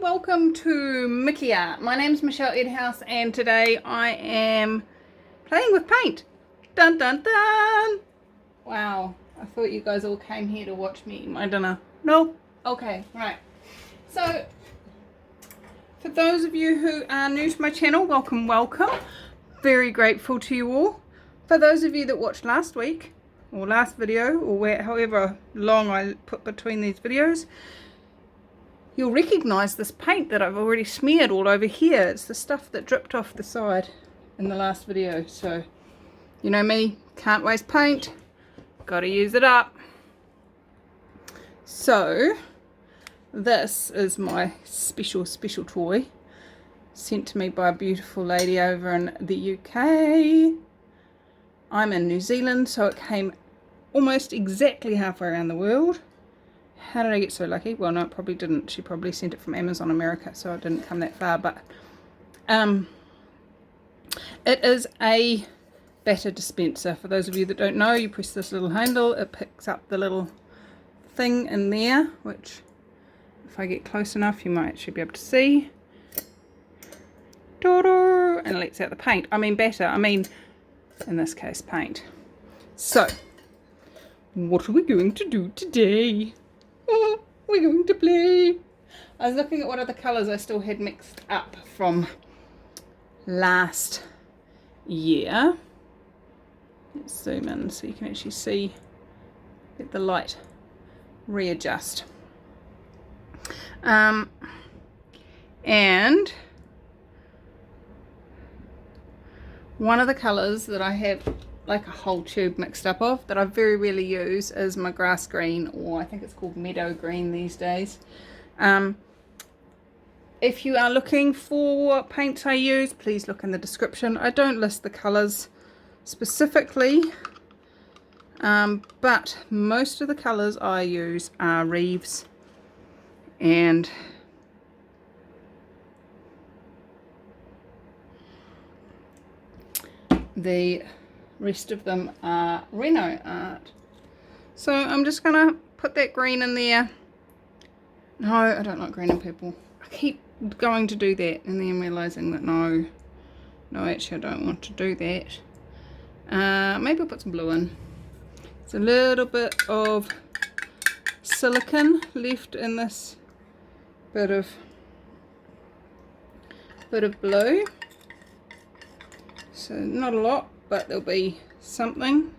welcome to Mickey Art. My name's Michelle Edhouse and today I am playing with paint. Dun dun dun! Wow, I thought you guys all came here to watch me eat my dinner. No? Okay, right. So, for those of you who are new to my channel, welcome, welcome. Very grateful to you all. For those of you that watched last week, or last video, or however long I put between these videos, you'll recognise this paint that I've already smeared all over here. It's the stuff that dripped off the side in the last video. So, you know me, can't waste paint, gotta use it up. So, this is my special toy sent to me by a beautiful lady over in the UK. I'm in New Zealand, so it came almost exactly halfway around the world. How did I get so lucky? Well, no, it probably didn't. She probably sent it from Amazon America, so it didn't come that far. But it is a batter dispenser. For those of you that don't know, you press this little handle, it picks up the little thing in there, which if I get close enough, you might actually be able to see. And it lets out the paint. I mean batter. I mean, in this case, paint. So, what are we going to do today? We're going to play. I was looking at what other colours I still had mixed up from last year. Let's zoom in so you can actually see, let the light readjust. And one of the colours that I have like a whole tube mixed up of that I very rarely use is my grass green, or I think it's called meadow green these days. If you are looking for what paints I use, please look in the description. I don't list the colours specifically, but most of the colours I use are Reeves, and the rest of them are Reno art. So I'm just gonna put that green in there. No, I don't like green and purple. I keep going to do that and then realizing that no, actually I don't want to do that. Maybe I'll put some blue in. There's a little bit of silicone left in this bit of blue. So not a lot, but there'll be something.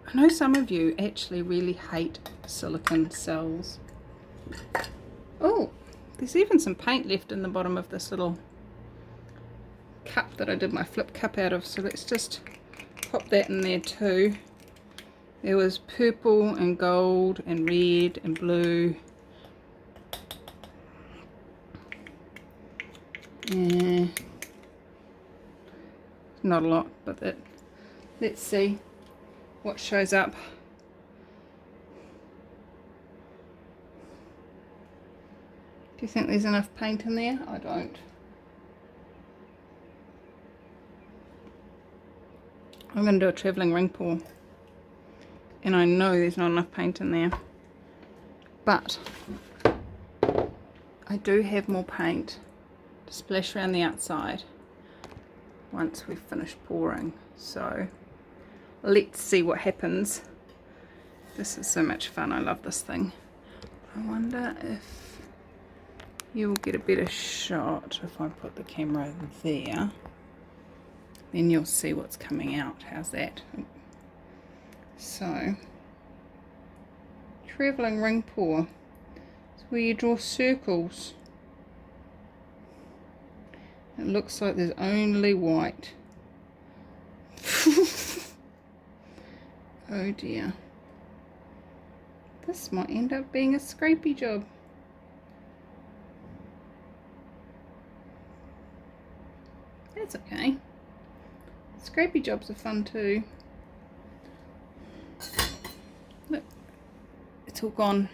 I know some of you actually really hate silicone cells. Oh, there's even some paint left in the bottom of this little cup that I did my flip cup out of, so let's just pop that in there too. There was purple and gold and red and blue. Not a lot, but let's see what shows up. Do you think there's enough paint in there? I don't. I'm going to do a travelling ring pour, and I know there's not enough paint in there, but I do have more paint to splash around the outside once we've finished pouring. So let's see what happens. This is so much fun. I love this thing. I wonder if you will get a better shot if I put the camera there. Then you'll see what's coming out. How's that? So, travelling ring pour. It's where you draw circles. It looks like there's only white. Oh dear. This might end up being a scrapey job. That's okay. Scrapey jobs are fun too. Look, it's all gone.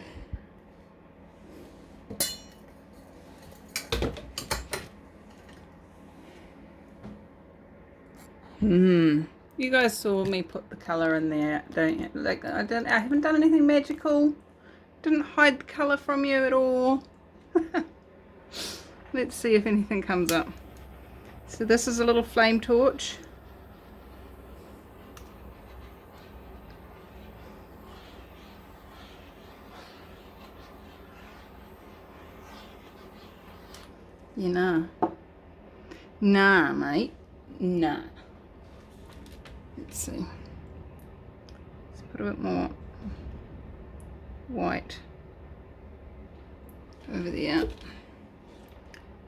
You guys saw me put the colour in there, don't you? Like I haven't done anything magical. Didn't hide the colour from you at all. Let's see if anything comes up. So this is a little flame torch. Yeah, nah. Nah, mate. Nah. Let's see. Let's put a bit more white over there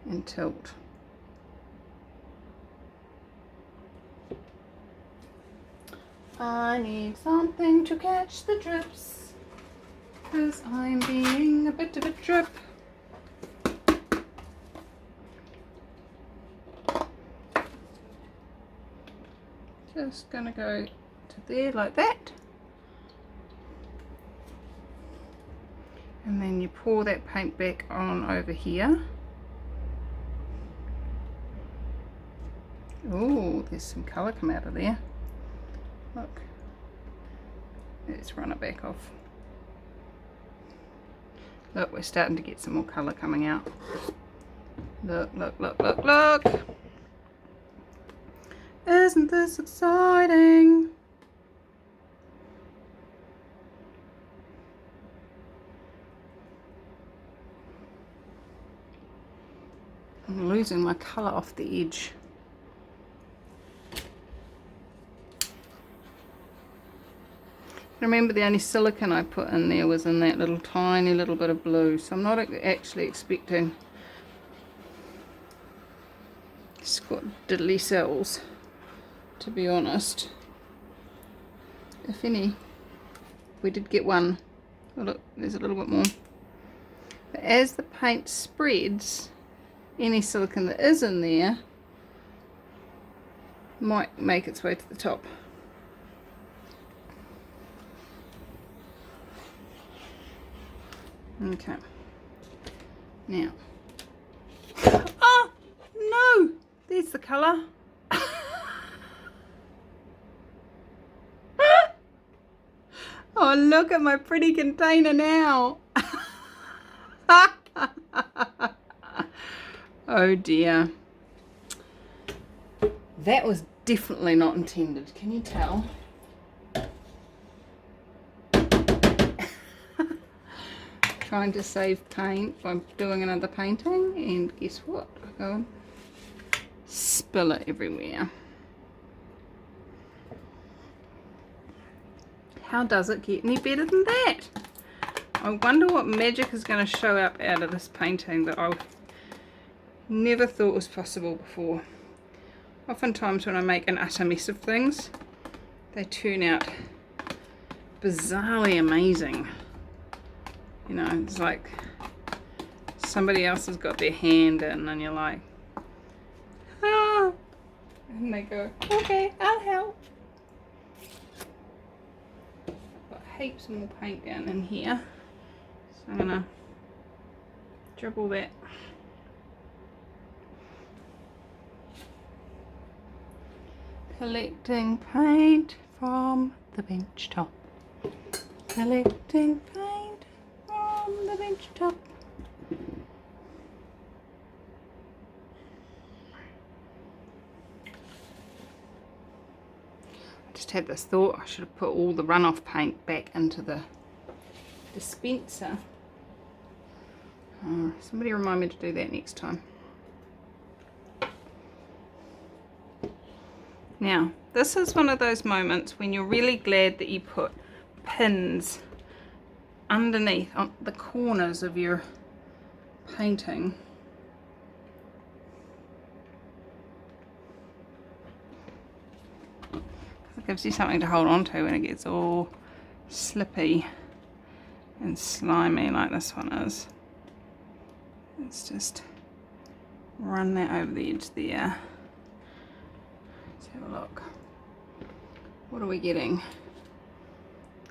and tilt. I need something to catch the drips, 'cause I'm being a bit of a drip. Just gonna go to there like that, and then you pour that paint back on over here. Oh, there's some colour come out of there. Look, let's run it back off. Look, we're starting to get some more colour coming out. Look, look, look, look, look. Isn't this exciting? I'm losing my colour off the edge. Remember, the only silicone I put in there was in that little tiny little bit of blue, so I'm not actually expecting diddly cells, to be honest. If any, we did get one. Oh look, there's a little bit more. But as the paint spreads, any silicone that is in there might make its way to the top. Okay, now, oh no, there's the colour. Oh, look at my pretty container now. Oh dear, that was definitely not intended, can you tell? Trying to save paint by doing another painting, and guess what? I go and spill it everywhere. How does it get any better than that? I wonder what magic is going to show up out of this painting that I never thought was possible before. Oftentimes when I make an utter mess of things, they turn out bizarrely amazing. You know, it's like somebody else has got their hand in and you're like, ah, and they go, okay, I'll help. I've got heaps more paint down in here, so I'm going to dribble that. Collecting paint from the bench top. Collecting paint from the bench top. I just had this thought, I should have put all the runoff paint back into the dispenser. Somebody remind me to do that next time. Now, this is one of those moments when you're really glad that you put pins underneath on the corners of your painting. It gives you something to hold on to when it gets all slippy and slimy like this one is. Let's just run that over the edge there. Let's have a look. What are we getting?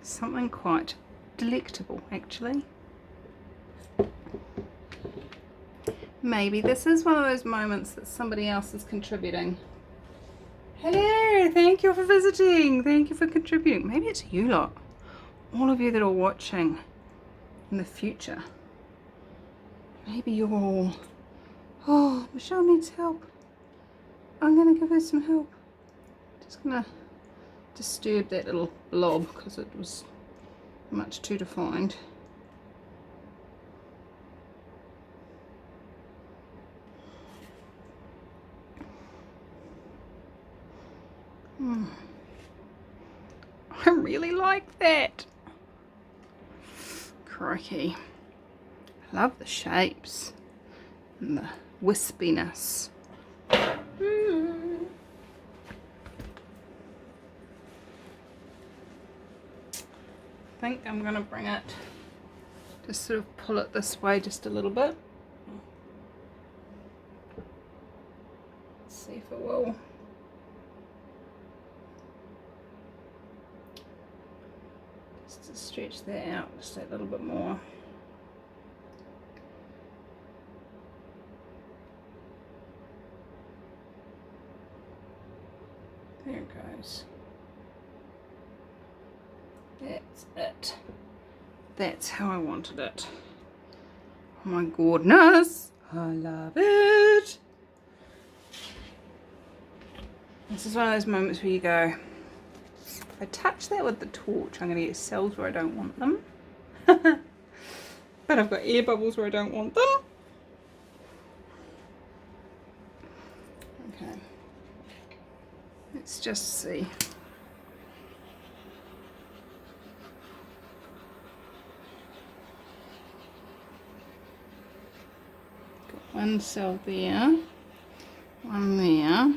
Something quite delectable, actually. Maybe this is one of those moments that somebody else is contributing. Hello, thank you for visiting. Thank you for contributing. Maybe it's you lot. All of you that are watching in the future. Maybe you're all Oh, Michelle needs help. I'm going to give her some help. Just going to disturb that little blob because it was much too defined. I really like that. Crikey. I love the shapes and the wispiness. I think I'm going to bring it, just sort of pull it this way just a little bit. Let's see if it will. Just to stretch that out just a little bit more. There it goes. That's it. That's how I wanted it. Oh my goodness, I love it. This is one of those moments where you go, if I touch that with the torch, I'm going to get cells where I don't want them. But I've got air bubbles where I don't want them. Okay. Let's just see. Got one cell there, one there.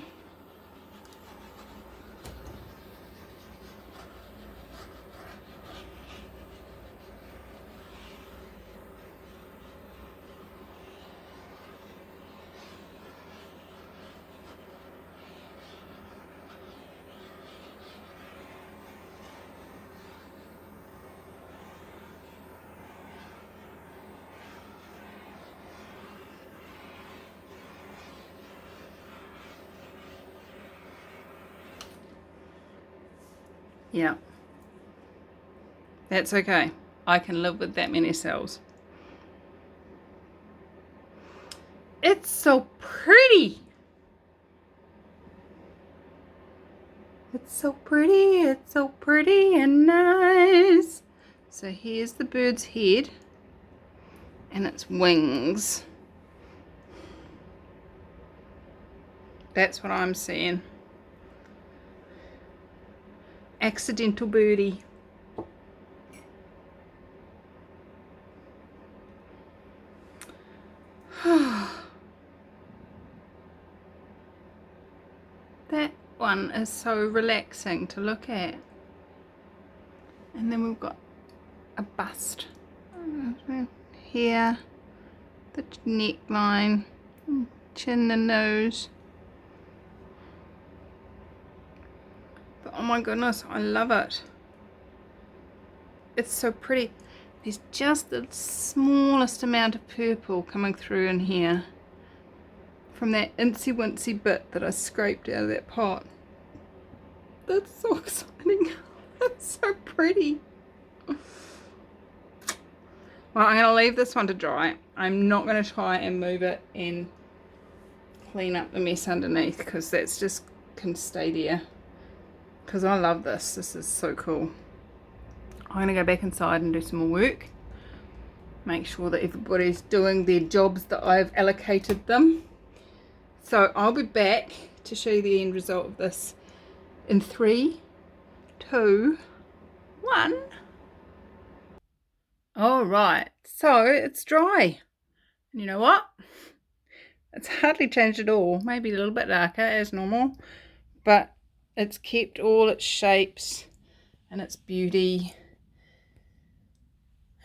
Yeah, that's okay. I can live with that many cells. It's so pretty. It's so pretty. It's so pretty and nice. So here's the bird's head and its wings. That's what I'm seeing. Accidental birdie. That one is so relaxing to look at. And then we've got a bust here, the neckline, chin and nose. But oh my goodness, I love it. It's so pretty. There's just the smallest amount of purple coming through in here from that incy wincy bit that I scraped out of that pot. That's so exciting. It's so pretty. Well, I'm going to leave this one to dry. I'm not going to try and move it and clean up the mess underneath because that's just can stay there. Because I love this. This is so cool. I'm going to go back inside and do some more work. Make sure that everybody's doing their jobs that I've allocated them. So I'll be back to show you the end result of this in 3, 2, 1. Alright, so it's dry. And you know what? It's hardly changed at all. Maybe a little bit darker as normal. But it's kept all its shapes and its beauty.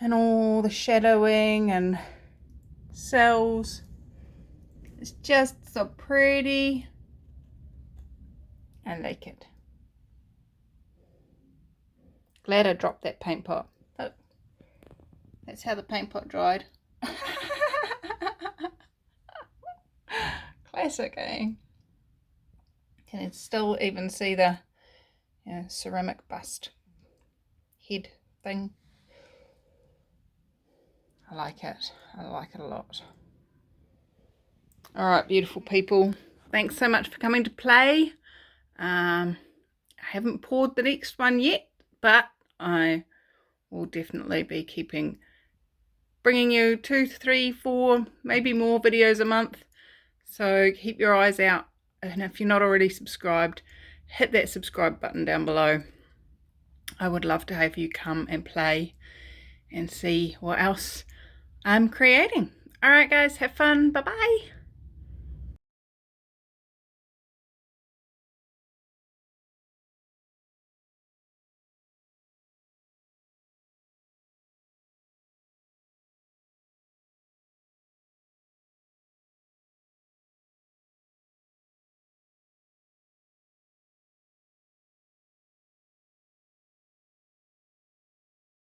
And all the shadowing and cells. It's just so pretty. I like it. Glad I dropped that paint pot. Look, that's how the paint pot dried. Classic, eh? Can you still even see the ceramic bust head thing? I like it. I like it a lot. All right, beautiful people. Thanks so much for coming to play. I haven't poured the next one yet, but I will definitely be bringing you 2, 3, 4, maybe more videos a month. So keep your eyes out. And if you're not already subscribed, hit that subscribe button down below. I would love to have you come and play and see what else I'm creating. All right, guys, have fun. Bye-bye.